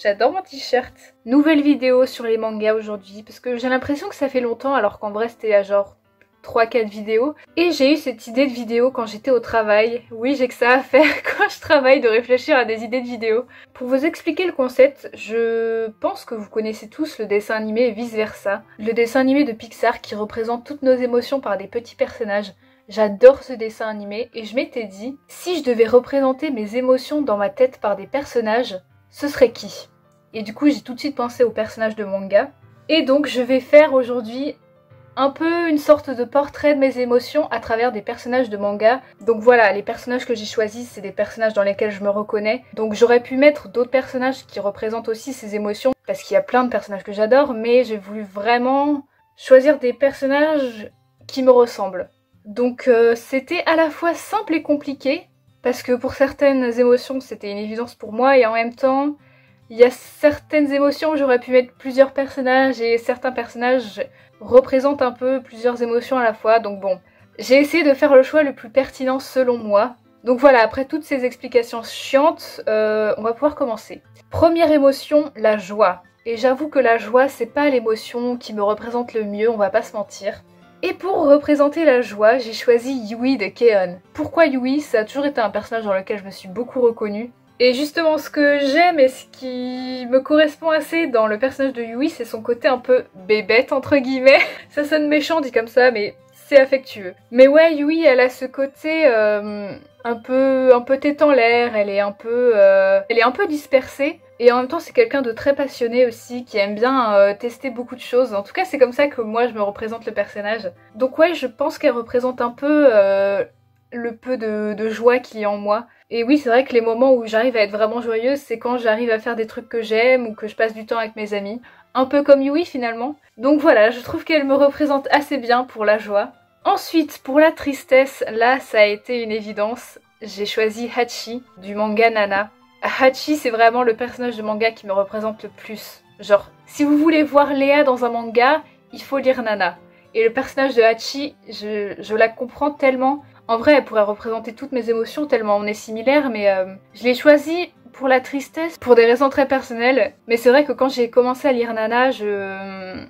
j'adore mon t-shirt. Nouvelle vidéo sur les mangas aujourd'hui parce que j'ai l'impression que ça fait longtemps alors qu'en vrai c'était à genre 3-4 vidéos. Et j'ai eu cette idée de vidéo quand j'étais au travail. Oui, j'ai que ça à faire quand je travaille, de réfléchir à des idées de vidéos. Pour vous expliquer le concept, je pense que vous connaissez tous le dessin animé Vice Versa. Le dessin animé de Pixar qui représente toutes nos émotions par des petits personnages. J'adore ce dessin animé et je m'étais dit, si je devais représenter mes émotions dans ma tête par des personnages, ce serait qui? Et du coup j'ai tout de suite pensé aux personnages de manga. Et donc je vais faire aujourd'hui un peu une sorte de portrait de mes émotions à travers des personnages de manga. Donc voilà, les personnages que j'ai choisis, c'est des personnages dans lesquels je me reconnais. Donc j'aurais pu mettre d'autres personnages qui représentent aussi ces émotions, parce qu'il y a plein de personnages que j'adore, mais j'ai voulu vraiment choisir des personnages qui me ressemblent. Donc c'était à la fois simple et compliqué, parce que pour certaines émotions c'était une évidence pour moi, et en même temps, il y a certaines émotions où j'aurais pu mettre plusieurs personnages, et certains personnages représente un peu plusieurs émotions à la fois, donc bon. J'ai essayé de faire le choix le plus pertinent selon moi. Donc voilà, après toutes ces explications chiantes, on va pouvoir commencer. Première émotion, la joie. Et j'avoue que la joie, c'est pas l'émotion qui me représente le mieux, on va pas se mentir. Et pour représenter la joie, j'ai choisi Yui de K-On! Pourquoi Yui? Ça a toujours été un personnage dans lequel je me suis beaucoup reconnue. Et justement, ce que j'aime et ce qui me correspond assez dans le personnage de Yui, c'est son côté un peu bébête, entre guillemets. Ça sonne méchant dit comme ça, mais c'est affectueux. Mais ouais, Yui, elle a ce côté un peu tête en l'air, elle est un peu dispersée. Et en même temps, c'est quelqu'un de très passionné aussi, qui aime bien tester beaucoup de choses. En tout cas, c'est comme ça que moi, je me représente le personnage. Donc ouais, je pense qu'elle représente un peu le peu de joie qu'il y a en moi. Et oui, c'est vrai que les moments où j'arrive à être vraiment joyeuse, c'est quand j'arrive à faire des trucs que j'aime ou que je passe du temps avec mes amis. Un peu comme Yui finalement. Donc voilà, je trouve qu'elle me représente assez bien pour la joie. Ensuite, pour la tristesse, là ça a été une évidence. J'ai choisi Hachi du manga Nana. Hachi, c'est vraiment le personnage de manga qui me représente le plus. Genre, si vous voulez voir Léa dans un manga, il faut lire Nana. Et le personnage de Hachi, je la comprends tellement. En vrai, elle pourrait représenter toutes mes émotions tellement on est similaires, mais je l'ai choisie pour la tristesse, pour des raisons très personnelles. Mais c'est vrai que quand j'ai commencé à lire Nana, je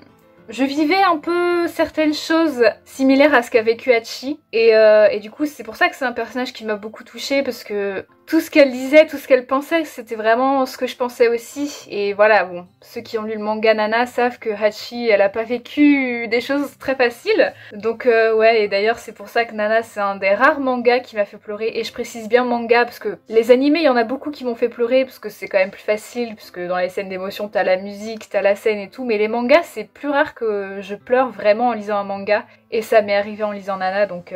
vivais un peu certaines choses similaires à ce qu'a vécu Hachi. Et du coup, c'est pour ça que c'est un personnage qui m'a beaucoup touchée, parce que tout ce qu'elle disait, tout ce qu'elle pensait, c'était vraiment ce que je pensais aussi. Et voilà, bon, ceux qui ont lu le manga Nana savent que Hachi, elle a pas vécu des choses très faciles. Donc ouais, et d'ailleurs c'est pour ça que Nana, c'est un des rares mangas qui m'a fait pleurer. Et je précise bien manga, parce que les animés, il y en a beaucoup qui m'ont fait pleurer, parce que c'est quand même plus facile, parce que dans les scènes d'émotion, t'as la musique, t'as la scène et tout. Mais les mangas, c'est plus rare que je pleure vraiment en lisant un manga. Et ça m'est arrivé en lisant Nana, donc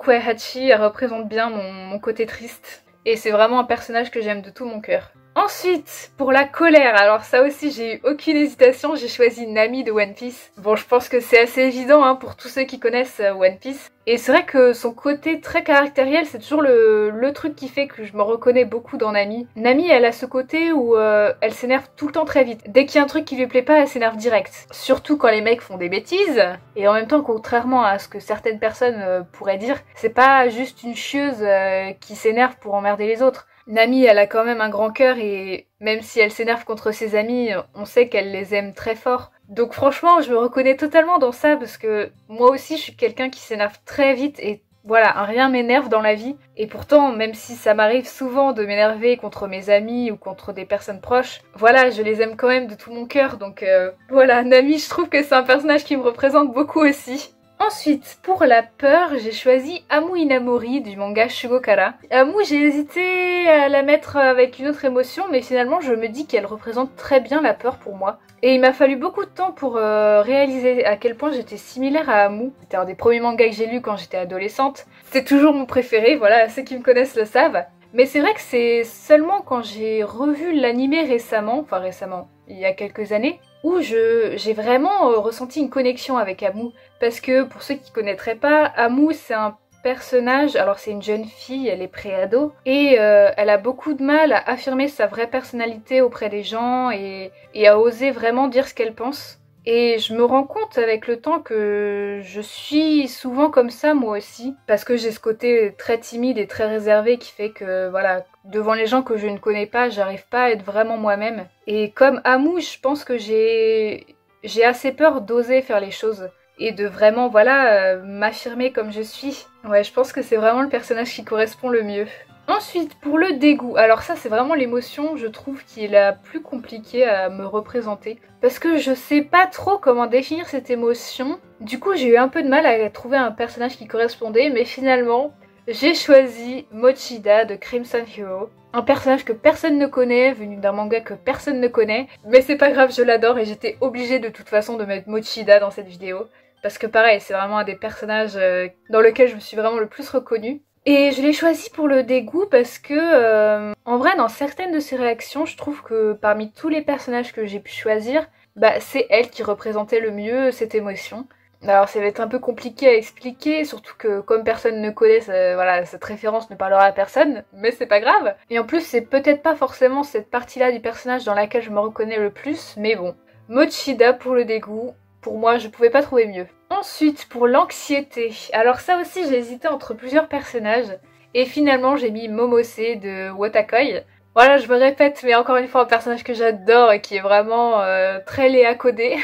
ouais, Hachi, elle représente bien mon côté triste. Et c'est vraiment un personnage que j'aime de tout mon cœur. Ensuite, pour la colère, alors ça aussi j'ai eu aucune hésitation, j'ai choisi Nami de One Piece. Bon, je pense que c'est assez évident hein, pour tous ceux qui connaissent One Piece. Et c'est vrai que son côté très caractériel, c'est toujours le truc qui fait que je me reconnais beaucoup dans Nami. Nami, elle a ce côté où elle s'énerve tout le temps très vite. Dès qu'il y a un truc qui lui plaît pas, elle s'énerve direct. Surtout quand les mecs font des bêtises. Et en même temps, contrairement à ce que certaines personnes pourraient dire, c'est pas juste une chieuse qui s'énerve pour emmerder les autres. Nami, elle a quand même un grand cœur et même si elle s'énerve contre ses amis, on sait qu'elle les aime très fort. Donc franchement, je me reconnais totalement dans ça parce que moi aussi, je suis quelqu'un qui s'énerve très vite et voilà, rien m'énerve dans la vie. Et pourtant, même si ça m'arrive souvent de m'énerver contre mes amis ou contre des personnes proches, voilà, je les aime quand même de tout mon cœur. Donc voilà, Nami, je trouve que c'est un personnage qui me représente beaucoup aussi. Ensuite, pour la peur, j'ai choisi Amu Inamori du manga Shugokara. Amu, j'ai hésité à la mettre avec une autre émotion, mais finalement je me dis qu'elle représente très bien la peur pour moi. Et il m'a fallu beaucoup de temps pour réaliser à quel point j'étais similaire à Amu. C'était un des premiers mangas que j'ai lu quand j'étais adolescente. C'est toujours mon préféré, voilà, ceux qui me connaissent le savent. Mais c'est vrai que c'est seulement quand j'ai revu l'animé récemment, il y a quelques années, où j'ai vraiment ressenti une connexion avec Amu. Parce que pour ceux qui connaîtraient pas, Amu c'est un personnage, alors c'est une jeune fille, elle est pré-ado, et elle a beaucoup de mal à affirmer sa vraie personnalité auprès des gens et à oser vraiment dire ce qu'elle pense. Et je me rends compte avec le temps que je suis souvent comme ça moi aussi, parce que j'ai ce côté très timide et très réservé qui fait que voilà, devant les gens que je ne connais pas, j'arrive pas à être vraiment moi-même. Et comme Amou, je pense que j'ai assez peur d'oser faire les choses et de vraiment voilà m'affirmer comme je suis. Ouais, je pense que c'est vraiment le personnage qui correspond le mieux. Ensuite, pour le dégoût, alors ça c'est vraiment l'émotion, je trouve, qui est la plus compliquée à me représenter. Parce que je sais pas trop comment définir cette émotion. Du coup, j'ai eu un peu de mal à trouver un personnage qui correspondait, mais finalement, j'ai choisi Mochida de Crimson Hero. Un personnage que personne ne connaît, venu d'un manga que personne ne connaît. Mais c'est pas grave, je l'adore et j'étais obligée de toute façon de mettre Mochida dans cette vidéo. Parce que pareil, c'est vraiment un des personnages dans lequel je me suis vraiment le plus reconnue. Et je l'ai choisi pour le dégoût parce que, en vrai, dans certaines de ses réactions, je trouve que parmi tous les personnages que j'ai pu choisir, bah c'est elle qui représentait le mieux cette émotion. Alors ça va être un peu compliqué à expliquer, surtout que comme personne ne connaît, voilà, cette référence ne parlera à personne, mais c'est pas grave. Et en plus, c'est peut-être pas forcément cette partie-là du personnage dans laquelle je me reconnais le plus, mais bon. Mochida pour le dégoût, pour moi, je pouvais pas trouver mieux. Ensuite, pour l'anxiété. Alors ça aussi, j'ai hésité entre plusieurs personnages. Et finalement, j'ai mis Momose de Wotakoi. Voilà, je me répète, mais encore une fois, un personnage que j'adore et qui est vraiment très Léa codé.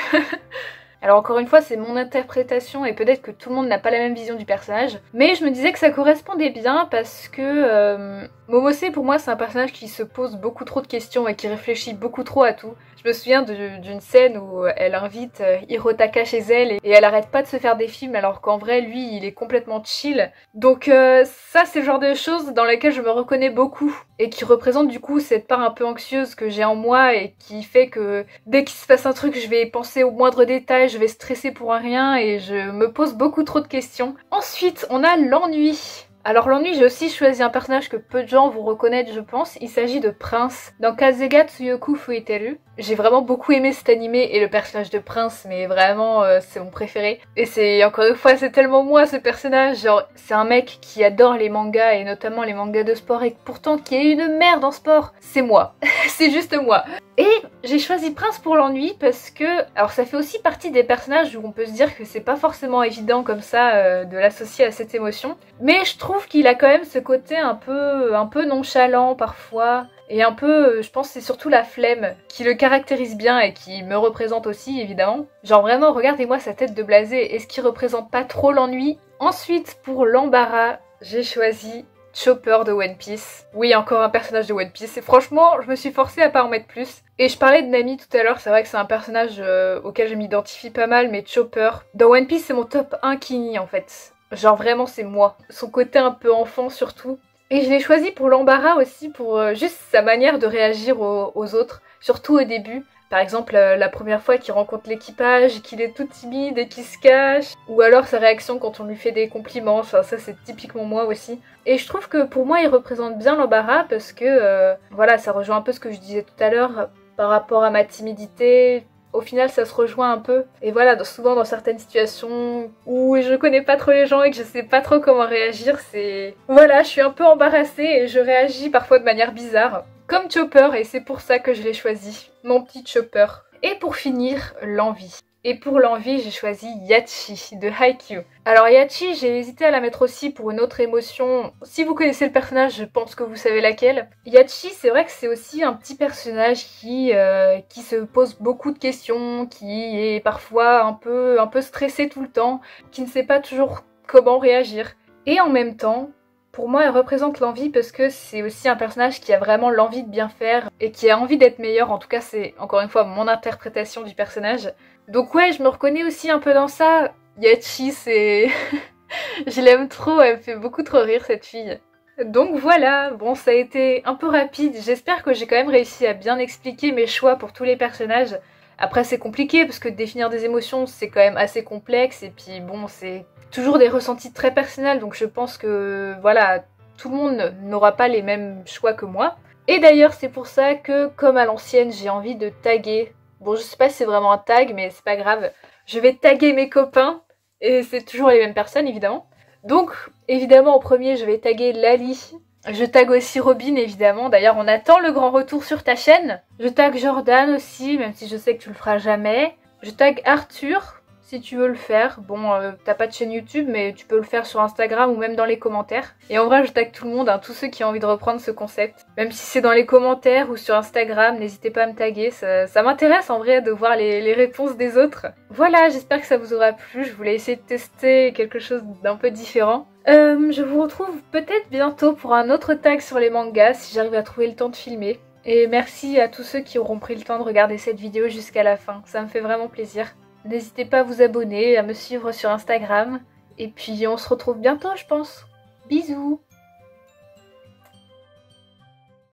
Alors encore une fois, c'est mon interprétation et peut-être que tout le monde n'a pas la même vision du personnage. Mais je me disais que ça correspondait bien parce que Momose, pour moi, c'est un personnage qui se pose beaucoup trop de questions et qui réfléchit beaucoup trop à tout. Je me souviens d'une scène où elle invite Hirotaka chez elle et elle arrête pas de se faire des films alors qu'en vrai, lui, il est complètement chill. Donc ça, c'est le genre de choses dans lesquelles je me reconnais beaucoup et qui représente du coup cette part un peu anxieuse que j'ai en moi et qui fait que dès qu'il se passe un truc, je vais penser au moindre détail, je vais stresser pour un rien et je me pose beaucoup trop de questions. Ensuite, on a l'ennui. Alors l'ennui, j'ai aussi choisi un personnage que peu de gens vont reconnaître, je pense. Il s'agit de Prince dans Kazega Tsuyoku Fuiteru. J'ai vraiment beaucoup aimé cet animé et le personnage de Prince, mais vraiment c'est mon préféré. Et c'est encore une fois, c'est tellement moi ce personnage. Genre, c'est un mec qui adore les mangas et notamment les mangas de sport et pourtant qui est une merde en sport. C'est moi, c'est juste moi. Et j'ai choisi Prince pour l'ennui parce que, alors ça fait aussi partie des personnages où on peut se dire que c'est pas forcément évident comme ça de l'associer à cette émotion. Mais je trouve qu'il a quand même ce côté un peu nonchalant parfois. Et un peu, je pense que c'est surtout la flemme qui le caractérise bien et qui me représente aussi évidemment. Genre vraiment, regardez-moi sa tête de blasé, est-ce qu'il représente pas trop l'ennui? Ensuite, pour l'embarras, j'ai choisi Chopper de One Piece. Oui, encore un personnage de One Piece. Et franchement, je me suis forcée à pas en mettre plus. Et je parlais de Nami tout à l'heure, c'est vrai que c'est un personnage auquel je m'identifie pas mal, mais Chopper, dans One Piece, c'est mon top 1 Kini en fait. Genre vraiment, c'est moi. Son côté un peu enfant surtout. Et je l'ai choisi pour l'embarras aussi, pour juste sa manière de réagir aux autres, surtout au début. Par exemple, la première fois qu'il rencontre l'équipage, qu'il est tout timide et qu'il se cache. Ou alors sa réaction quand on lui fait des compliments, enfin ça c'est typiquement moi aussi. Et je trouve que pour moi il représente bien l'embarras parce que, voilà, ça rejoint un peu ce que je disais tout à l'heure par rapport à ma timidité. Au final, ça se rejoint un peu. Et voilà, souvent dans certaines situations où je connais pas trop les gens et que je sais pas trop comment réagir, c'est... Voilà, je suis un peu embarrassée et je réagis parfois de manière bizarre. Comme Chopper, et c'est pour ça que je l'ai choisi. Mon petit Chopper. Et pour finir, l'envie. Et pour l'envie, j'ai choisi Yachi de Haikyuu. Alors Yachi, j'ai hésité à la mettre aussi pour une autre émotion. Si vous connaissez le personnage, je pense que vous savez laquelle. Yachi, c'est vrai que c'est aussi un petit personnage qui se pose beaucoup de questions, qui est parfois un peu stressé tout le temps, qui ne sait pas toujours comment réagir. Et en même temps, pour moi, elle représente l'envie parce que c'est aussi un personnage qui a vraiment l'envie de bien faire et qui a envie d'être meilleur. En tout cas, c'est encore une fois mon interprétation du personnage. Donc ouais, je me reconnais aussi un peu dans ça. Yachi, c'est... je l'aime trop, elle me fait beaucoup trop rire cette fille. Donc voilà, bon ça a été un peu rapide. J'espère que j'ai quand même réussi à bien expliquer mes choix pour tous les personnages. Après c'est compliqué parce que définir des émotions c'est quand même assez complexe et puis bon c'est toujours des ressentis très personnels donc je pense que voilà, tout le monde n'aura pas les mêmes choix que moi. Et d'ailleurs c'est pour ça que comme à l'ancienne j'ai envie de taguer. Bon, je sais pas si c'est vraiment un tag, mais c'est pas grave. Je vais taguer mes copains, et c'est toujours les mêmes personnes, évidemment. Donc, évidemment, en premier, je vais taguer Lali. Je tag aussi Robin, évidemment. D'ailleurs, on attend le grand retour sur ta chaîne. Je tag Jordan aussi, même si je sais que tu le feras jamais. Je tag Arthur si tu veux le faire. Bon, t'as pas de chaîne YouTube, mais tu peux le faire sur Instagram ou même dans les commentaires. Et en vrai, je tag tout le monde, hein, tous ceux qui ont envie de reprendre ce concept. Même si c'est dans les commentaires ou sur Instagram, n'hésitez pas à me taguer. Ça m'intéresse en vrai de voir les réponses des autres. Voilà, j'espère que ça vous aura plu. Je voulais essayer de tester quelque chose d'un peu différent. Je vous retrouve peut-être bientôt pour un autre tag sur les mangas, si j'arrive à trouver le temps de filmer. Et merci à tous ceux qui auront pris le temps de regarder cette vidéo jusqu'à la fin, ça me fait vraiment plaisir. N'hésitez pas à vous abonner, à me suivre sur Instagram. Et puis on se retrouve bientôt je pense. Bisous!